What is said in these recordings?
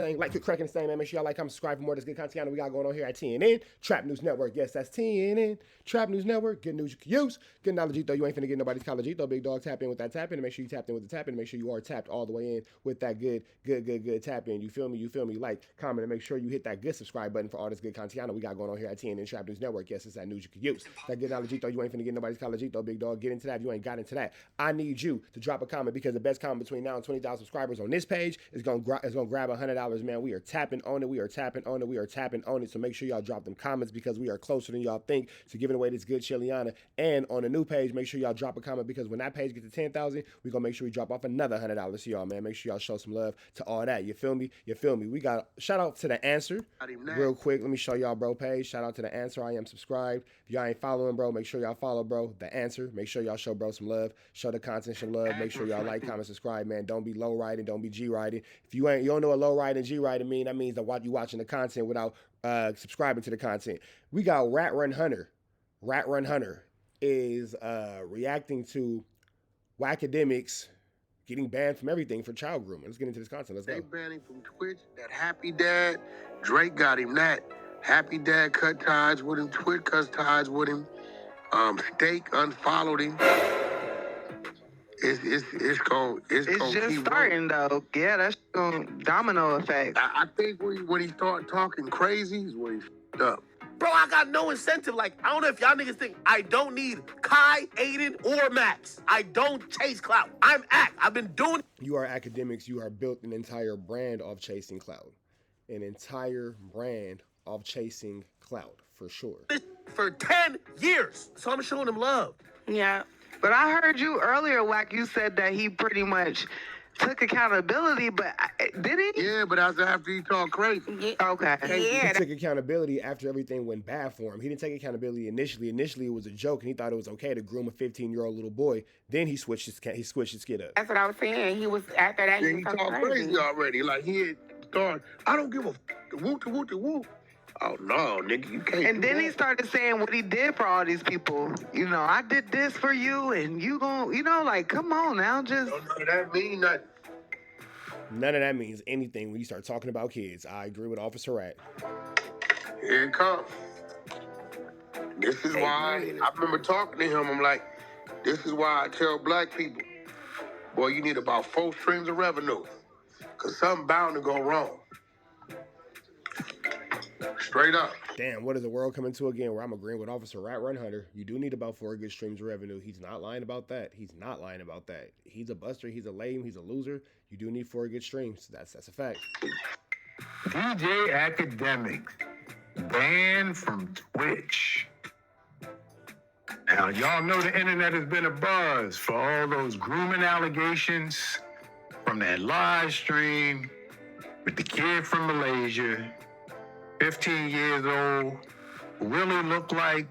Like, quit cracking the same, man. Make sure y'all like, comment, subscribe for more of this good content we got going on here at TNN, Trap News Network. Yes, that's TNN, Trap News Network. Good news you can use. Good knowledge, though. You ain't finna get nobody's college, though. Big dog, tap in with that tap in, and make sure you tapped in with the tap in, and make sure you are tapped all the way in with that good tap in. You feel me? Like, comment, and make sure you hit that good subscribe button for all this good content we got going on here at TNN, Trap News Network. Yes, it's that news you can use. That good knowledge, though. You ain't finna get nobody's college, though. Big dog, get into that. If you ain't got into that, I need you to drop a comment, because the best comment between now and 20,000 subscribers on this page is gonna grab $100, man. We are tapping on it. We are tapping on it. So make sure y'all drop them comments, because we are closer than y'all think to giving away this good Chiliana. And on the new page, make sure y'all drop a comment, because when that page gets to 10,000, we're gonna make sure we drop off another $100 to y'all, man. Make sure y'all show some love to all that. You feel me? We got shout out to the answer real quick. Let me show y'all bro page. Shout out to the answer. I am subscribed. If y'all ain't following, bro, make sure y'all follow, bro. The answer. Make sure y'all show bro some love. Show the content some love. Make sure y'all like, comment, subscribe, man. Don't be low riding. Don't be G riding. If you don't know what low riding, G riding mean, that means that you watching the content without subscribing to the content. We got Rat Run Hunter. Rat Run Hunter is reacting to Akademiks getting banned from everything for child grooming. Let's get into this content. Let's go. They banned him from Twitch. That Happy Dad, Drake got him that. Happy Dad cut ties with him. Twitch cut ties with him. Steak unfollowed him. It's just starting though. Yeah, that's going domino effect. I think when he start talking crazy is when he f***ed up. Bro, I got no incentive. Like, I don't know if y'all niggas think I don't need Kai, Aiden, or Max. I don't chase clout. I'm Ack. I've been doing. You are Akademiks. You are built an entire brand of chasing clout. An entire brand of chasing clout, for sure. This for 10 years. So I'm showing him love. Yeah. But I heard you earlier, Wack, you said that he pretty much took accountability, but did he? Yeah, but that's after he talked crazy. Yeah. Okay. Yeah. He took accountability after everything went bad for him. He didn't take accountability initially. Initially, it was a joke, and he thought it was okay to groom a 15-year-old little boy. Then he switched his skid up. That's what I was saying. He was, after that, he talked crazy already. Like, he had started, I don't give a whoop to whoop to whoop. Oh, no, nigga, you can't. And then he started saying what he did for all these people. You know, I did this for you, and you gon', like, come on now, just. None of that mean nothing. None of that means anything when you start talking about kids. I agree with Officer Rat. Here it comes. This is why I remember talking to him. I'm like, this is why I tell black people, boy, you need about 4 streams of revenue, because something bound to go wrong. Straight up. Damn, what is the world coming to again, where I'm agreeing with Officer Rat Run Hunter? You do need about 4 good streams of revenue. He's not lying about that. He's a buster. He's a lame. He's a loser. You do need 4 good streams. That's a fact. DJ Akademiks banned from Twitch. Now, y'all know the internet has been abuzz for all those grooming allegations from that live stream with the kid from Malaysia, 15 years old, really looked like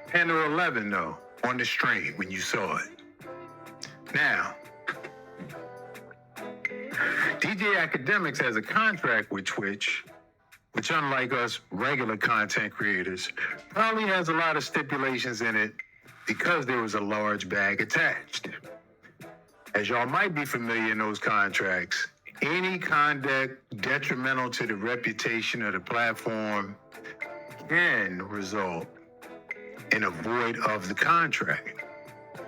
10 or 11, though, on the stream when you saw it. Now, DJ Akademiks has a contract with Twitch, which, unlike us regular content creators, probably has a lot of stipulations in it because there was a large bag attached. As y'all might be familiar in those contracts, any conduct detrimental to the reputation of the platform can result in a void of the contract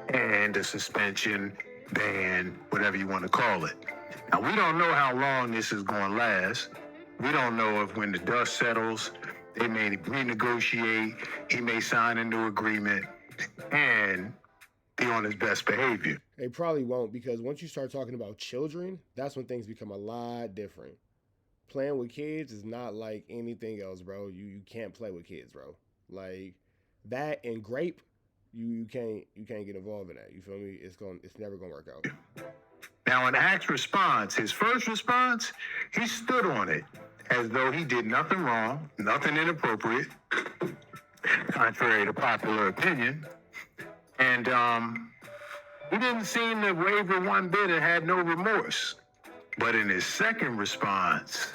and a suspension, ban, whatever you want to call it. Now, we don't know how long this is going to last. We don't know if when the dust settles, they may renegotiate, he may sign a new agreement and be on his best behavior. They probably won't, because once you start talking about children, that's when things become a lot different. Playing with kids is not like anything else, bro. You can't play with kids, bro. Like that and grape, you can't get involved in that. You feel me? It's never gonna work out. Now, in Ack's response, his first response, he stood on it as though he did nothing wrong, nothing inappropriate, contrary to popular opinion. And he didn't seem to waver one bit and had no remorse. But in his second response,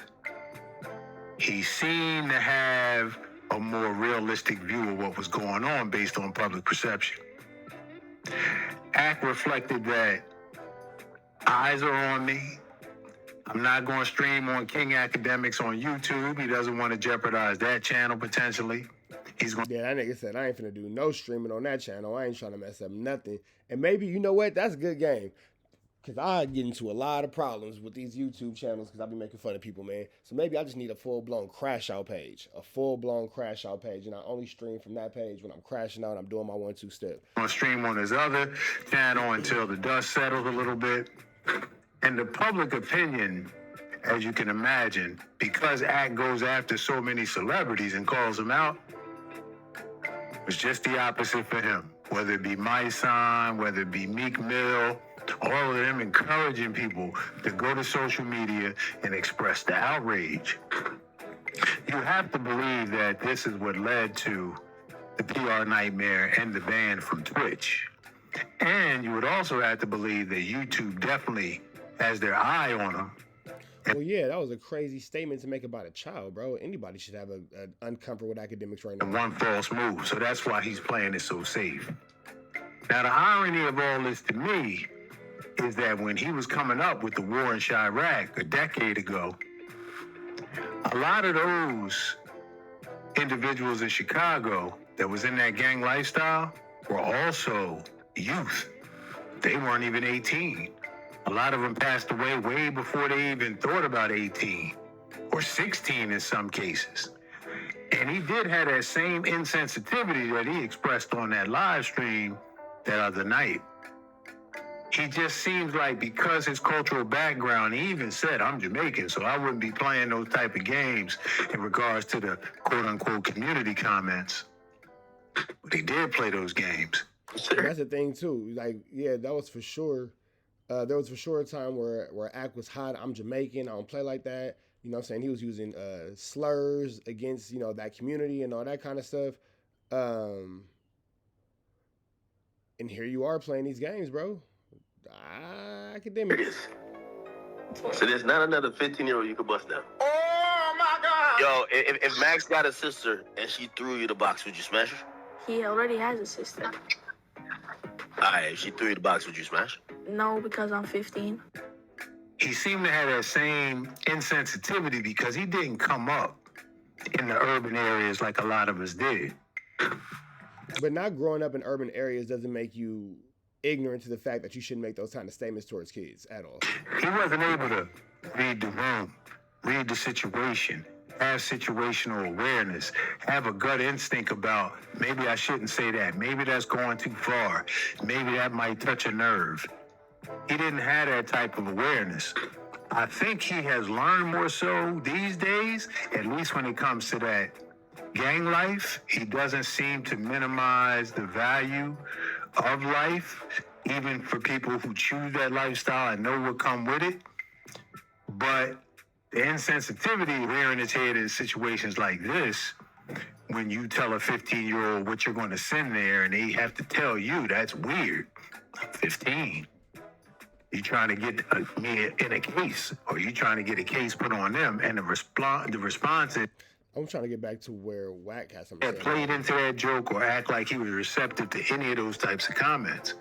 he seemed to have a more realistic view of what was going on based on public perception. Ack reflected that eyes are on me. I'm not going to stream on King Akademiks on YouTube. He doesn't want to jeopardize that channel potentially. He's going. Yeah, that nigga said I ain't finna do no streaming on that channel. I ain't trying to mess up nothing. And maybe, you know what? That's a good game. Because I get into a lot of problems with these YouTube channels because I be making fun of people, man. So maybe I just need a full-blown crash out page. A full-blown crash out page. And I only stream from that page when I'm crashing out and I'm doing my 1-2 step. Going to stream on his other channel until the dust settles a little bit. And the public opinion, as you can imagine, because Act goes after so many celebrities and calls them out, was just the opposite for him. Whether it be My Son, whether it be Meek Mill, all of them encouraging people to go to social media and express the outrage. You have to believe that this is what led to the PR nightmare and the ban from Twitch. And you would also have to believe that YouTube definitely has their eye on them. Well, yeah, that was a crazy statement to make about a child, bro. Anybody should have an uncomfort with academics right now. One false move, so that's why he's playing it so safe. Now, the irony of all this to me is that when he was coming up with the war in Chirac a decade ago, a lot of those individuals in Chicago that was in that gang lifestyle were also youth. They weren't even 18. A lot of them passed away way before they even thought about 18 or 16 in some cases. And he did have that same insensitivity that he expressed on that live stream that other night. He just seems like because his cultural background, he even said, I'm Jamaican, so I wouldn't be playing those type of games in regards to the quote-unquote community comments. But he did play those games. That's the thing, too. Like, yeah, that was for sure. There was for sure a time where Ack was hot. I'm Jamaican. I don't play like that. You know what I'm saying? He was using slurs against, you know, that community and all that kind of stuff. And here you are playing these games, bro. Academics. So there's not another 15-year-old you could bust down. Oh my God! Yo, if Max got a sister and she threw you the box, would you smash her? He already has a sister. Alright, if she threw you the box, would you smash her? No, because I'm 15. He seemed to have that same insensitivity because he didn't come up in the urban areas like a lot of us did. But not growing up in urban areas doesn't make you ignorant to the fact that you shouldn't make those kind of statements towards kids at all. He wasn't able to read the room, read the situation, have situational awareness, have a gut instinct about maybe I shouldn't say that, maybe that's going too far, maybe that might touch a nerve. He didn't have that type of awareness. I think he has learned more so these days, at least when it comes to that gang life. He doesn't seem to minimize the value of life, even for people who choose that lifestyle and know what come with it. But the insensitivity rearing its head in situations like this, when you tell a 15-year-old what you're going to send there and they have to tell you, that's weird. I'm 15. You trying to get me in a case, or you trying to get a case put on them, and the response is, I'm trying to get back to where Wack has something to say. played into that joke or act like he was receptive to any of those types of comments.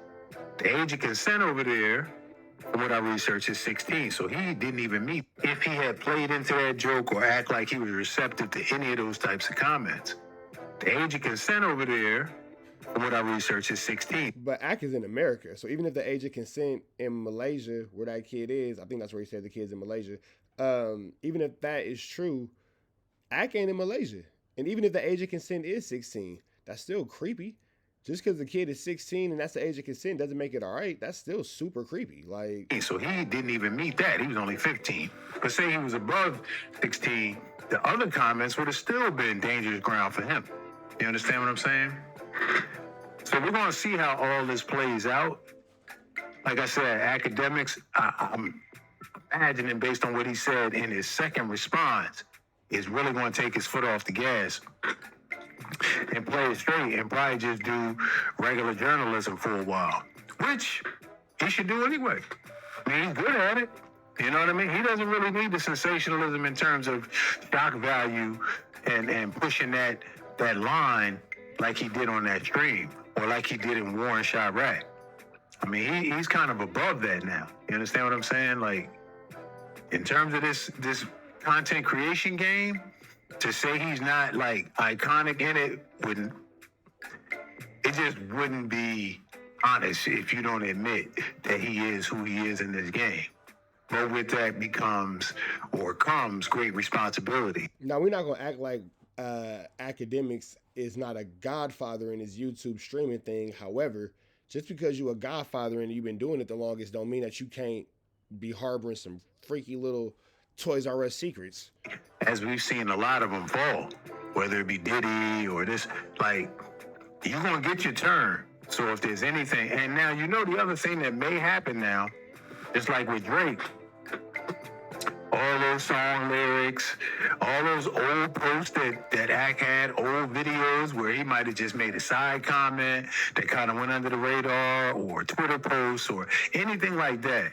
The age of consent over there, from what I researched, is 16, so he didn't even meet. If he had played into that joke or act like he was receptive to any of those types of comments, the age of consent over there, from what I researched, is 16. But Ack is in America, so even if the age of consent in Malaysia, where that kid is, I think that's where he said the kid's in Malaysia, even if that is true, Ack ain't in Malaysia. And even if the age of consent is 16, that's still creepy. Just because the kid is 16 and that's the age of consent doesn't make it all right. That's still super creepy. Like, so he didn't even meet that. He was only 15. But say he was above 16, the other comments would have still been dangerous ground for him. You understand what I'm saying? So we're going to see how all this plays out. Like I said, Akademiks, I'm imagining based on what he said in his second response, is really going to take his foot off the gas and play it straight and probably just do regular journalism for a while, which he should do anyway. I mean, he's good at it. You know what I mean? He doesn't really need the sensationalism in terms of shock value and pushing that line like he did on that stream or like he did in War in Chirac. I mean, he's kind of above that now. You understand what I'm saying? Like, in terms of this content creation game, to say he's not like iconic in it just wouldn't be honest if you don't admit that he is who he is in this game. But with that comes great responsibility. Now, we're not going to act like Akademiks is not a godfather in his YouTube streaming thing. However, just because you're a godfather and you've been doing it the longest don't mean that you can't be harboring some freaky little Toys R Us secrets. As we've seen a lot of them fall, whether it be Diddy or this, like, you're going to get your turn. So if there's anything, and now you know the other thing that may happen now, just like with Drake, all those song lyrics, all those old posts that Ak had, old videos where he might have just made a side comment that kind of went under the radar, or Twitter posts or anything like that,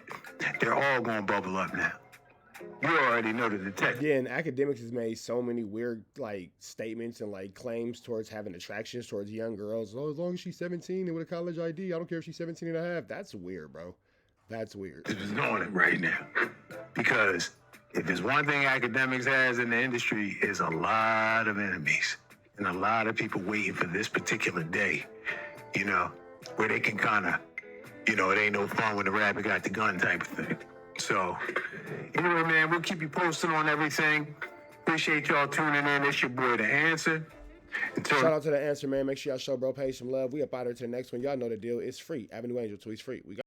they're all going to bubble up now. You already know the detective. Yeah, and Akademiks has made so many weird like statements and like claims towards having attractions towards young girls. Oh, as long as she's 17 and with a college ID, I don't care if she's 17 and a half. That's weird, bro. That's weird. It's doing it right now. Because if there's one thing Akademiks has in the industry, is a lot of enemies and a lot of people waiting for this particular day, you know, where they can kind of, you know, it ain't no fun when the rabbit got the gun type of thing. So, anyway, man, we'll keep you posted on everything. Appreciate y'all tuning in. It's your boy, The Answer. Shout out to The Answer, man. Make sure y'all show bro page some love. We up out here to the next one. Y'all know the deal. It's free. Avenue Angel tweets free. We got